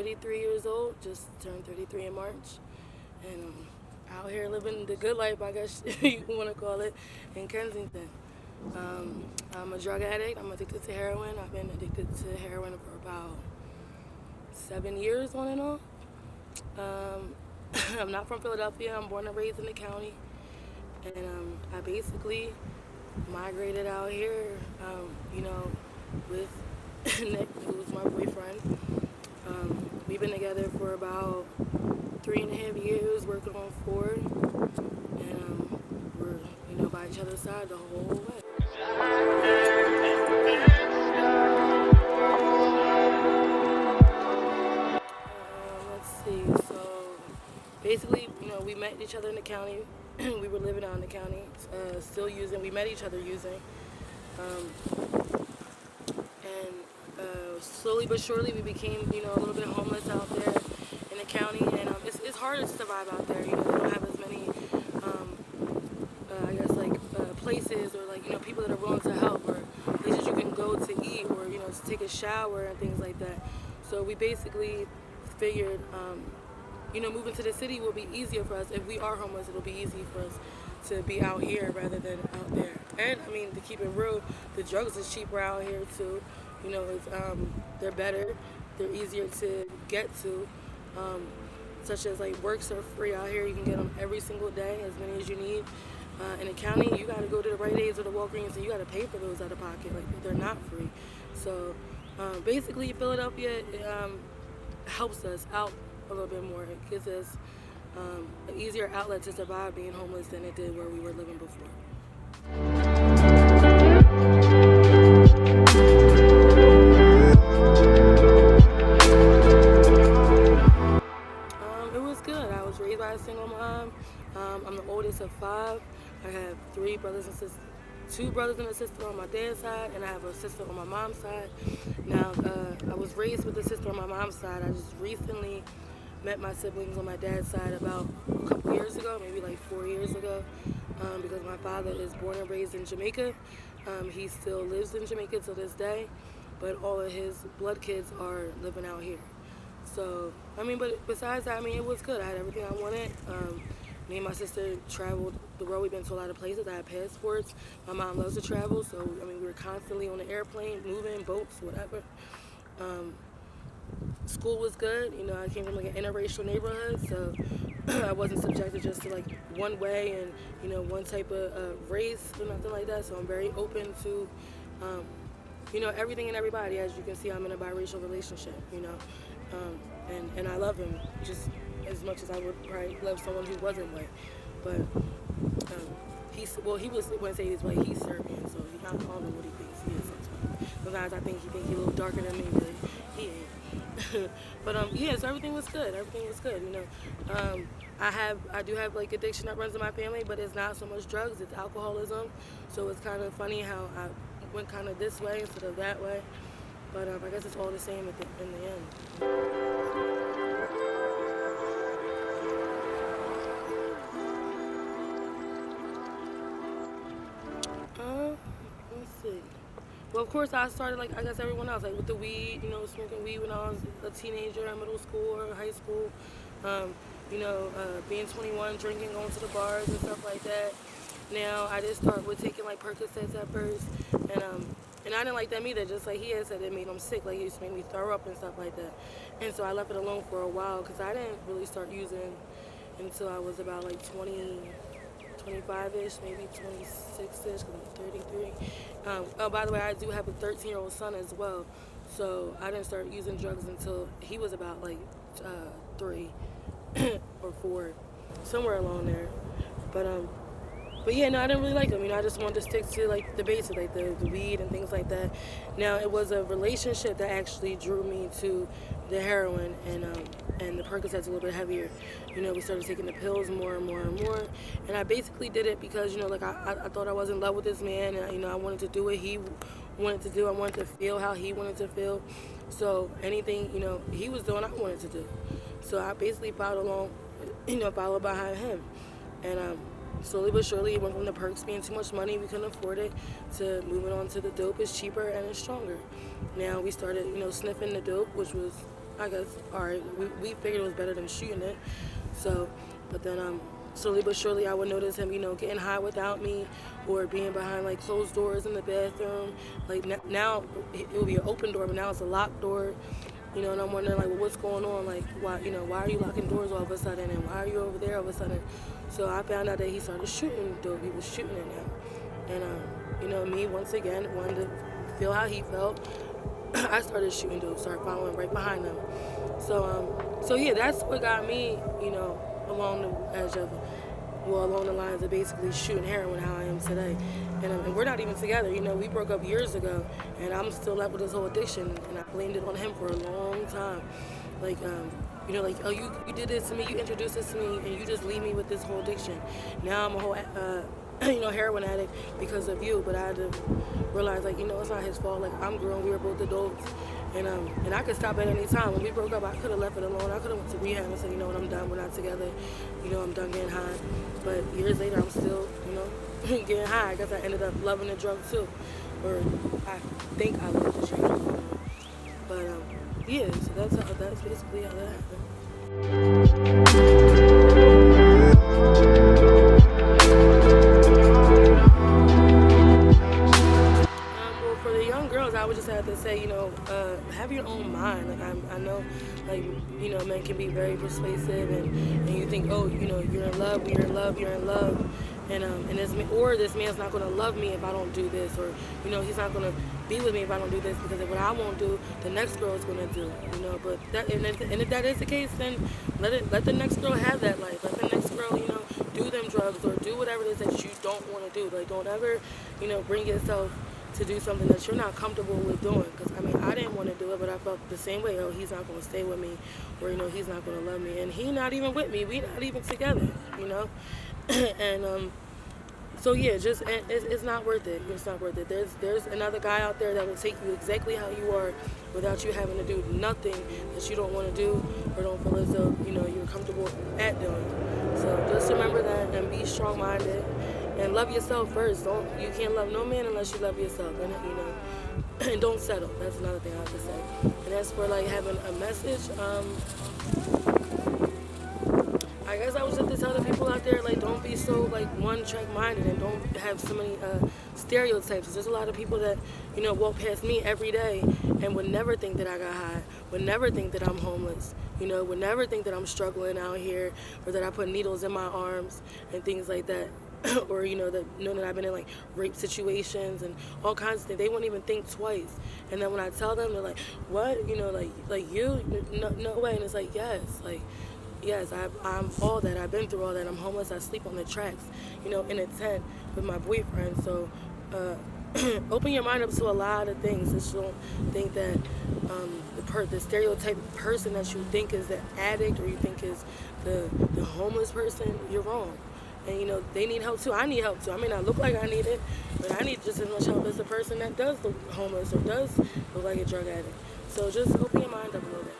33 years old, just turned 33 in March, and out here living the good life, I guess you want to call it, in Kensington. I'm a drug addict. I'm addicted to heroin. I've been addicted to heroin for about 7 years on and off. I'm not from Philadelphia. I'm born and raised in the county, and I basically migrated out here, with Nick, who's my boyfriend. We've been together for about 3.5 years, working on 4, and we're, by each other's side the whole way. Let's see. So basically, we met each other in the county. We were living out in the county, still using. We met each other using, and slowly but surely we became, a little bit homeless out there in the county, and it's harder to survive out there. They don't have as many, I guess, places or people that are willing to help, or places you can go to eat, or to take a shower and things like that. So we basically figured, moving to the city will be easier for us. If we are homeless, it'll be easy for us to be out here rather than out there. And to keep it real, the drugs is cheaper out here too. They're better, they're easier to get to, such as works are free out here. You can get them every single day, as many as you need. In the county, you got to go to the Rite Aids or the Walgreens, and you got to pay for those out of pocket. They're not free. So basically, Philadelphia helps us out a little bit more. It gives us an easier outlet to survive being homeless than it did where we were living before. It was good. I was raised by a single mom. I'm the oldest of 5. I have 3 brothers and sisters, 2 brothers and a sister on my dad's side, and I have a sister on my mom's side. Now, I was raised with a sister on my mom's side. I just recently met my siblings on my dad's side about a couple years ago, maybe 4 years ago, because my father is born and raised in Jamaica. He still lives in Jamaica to this day, but all of his blood kids are living out here. So, but besides that, it was good. I had everything I wanted. Me and my sister traveled the world. We've been to a lot of places. I had passports. My mom loves to travel, so we were constantly on the airplane, moving, boats, whatever. School was good. I came from an interracial neighborhood, so I wasn't subjected just to one way and one type of race or nothing like that. So I'm very open to everything and everybody. As you can see, I'm in a biracial relationship. And I love him just as much as I would probably love someone who wasn't white. But he wouldn't say he's white. He's Serbian, so I don't know what he thinks he is. Sometimes I think he thinks he's a little darker than me, but he ain't. But so everything was good. Everything was good. I do have addiction that runs in my family, but it's not so much drugs. It's alcoholism. So it's kind of funny how I went kind of this way instead of that way. But I guess it's all the same in the end. Let's see. Well, of course, I started I guess everyone else, with the weed, smoking weed when I was a teenager, in middle school or high school. Being 21, drinking, going to the bars and stuff like that. Now I just started with taking Percocets at first, and I didn't like them either. Just like he had said, it made him sick. It used to make me throw up and stuff like that. And so I left it alone for a while because I didn't really start using until I was about 25-ish, maybe 26-ish, because I'm 33. By the way, I do have a 13-year-old son as well, so I didn't start using drugs until he was about 3 or 4, somewhere along there. But yeah, no, I didn't really like them. I just wanted to stick to the basics, the weed and things like that. Now, it was a relationship that actually drew me to the heroin and the Percocets a little bit heavier. We started taking the pills more and more and more. And I basically did it because, I thought I was in love with this man, and, I wanted to do what he wanted to do. I wanted to feel how he wanted to feel. So anything, he was doing, I wanted to do. So I basically followed behind him. And slowly but surely, it went from the perks being too much money, we couldn't afford it, to moving on to the dope. It's cheaper and it's stronger. Now we started, sniffing the dope, which was I guess, all right, we figured it was better than shooting it. So, but then slowly but surely I would notice him, getting high without me, or being behind like closed doors in the bathroom. Like now it would be an open door, but now it's a locked door. And I'm wondering like, well, what's going on? Like, why are you locking doors all of a sudden, and why are you over there all of a sudden? So I found out that he started shooting dope. He was shooting it now, and me once again wanted to feel how he felt. I started shooting dope, started following right behind him. So yeah, that's what got me, along the edge of, along the lines of basically shooting heroin how I am today. And we're not even together. We broke up years ago, and I'm still left with this whole addiction, and I blamed it on him for a long time. Like, oh, you did this to me, you introduced this to me, and you just leave me with this whole addiction. Now I'm a whole, heroin addict because of you, but I had to realize, like, it's not his fault. Like, I'm grown, we were both adults, and I could stop at any time. When we broke up, I could have left it alone. I could have went to rehab and said, I'm done, we're not together. I'm done getting high. But years later, I'm still, getting high. I guess I ended up loving the drug too, or I think I loved the drug. But yeah, so that's basically how that happened. I would just have to say, have your own mind. Like, I know, like, men can be very persuasive, and you think, oh, you're in love, you're in love, you're in love, and this man's not gonna love me if I don't do this, or he's not gonna be with me if I don't do this, because if what I won't do, the next girl is gonna do, But if that is the case, then let the next girl have that life. Let the next girl, do them drugs or do whatever it is that you don't want to do. Like, don't ever, bring yourself to do something that you're not comfortable with doing. Because I didn't want to do it, but I felt the same way. Oh, he's not going to stay with me, or he's not going to love me, and he not even with me. We not even together, and so yeah, it's not worth it. It's not worth it. There's another guy out there that will take you exactly how you are, without you having to do nothing that you don't want to do or don't feel as though you're comfortable at doing. So just remember that, and be strong-minded. And love yourself first. You can't love no man unless you love yourself. And and don't settle. That's another thing I have to say. And as for like having a message, I guess I was just to tell the people out there, like, don't be so like one-track minded, and don't have so many stereotypes. There's a lot of people that walk past me every day and would never think that I got high, would never think that I'm homeless, would never think that I'm struggling out here, or that I put needles in my arms and things like that. Or that I've been in like rape situations and all kinds of things. They won't even think twice. And then when I tell them, they're like, "What? Like you? No way." And it's like, yes, I'm all that. I've been through all that. I'm homeless. I sleep on the tracks, in a tent with my boyfriend. So open your mind up to a lot of things. Just don't think that the stereotype person that you think is the addict, or you think is the homeless person. You're wrong. And they need help too. I need help too. I may not look like I need it, but I need just as much help as the person that does look homeless or does look like a drug addict. So just open your mind up a little bit.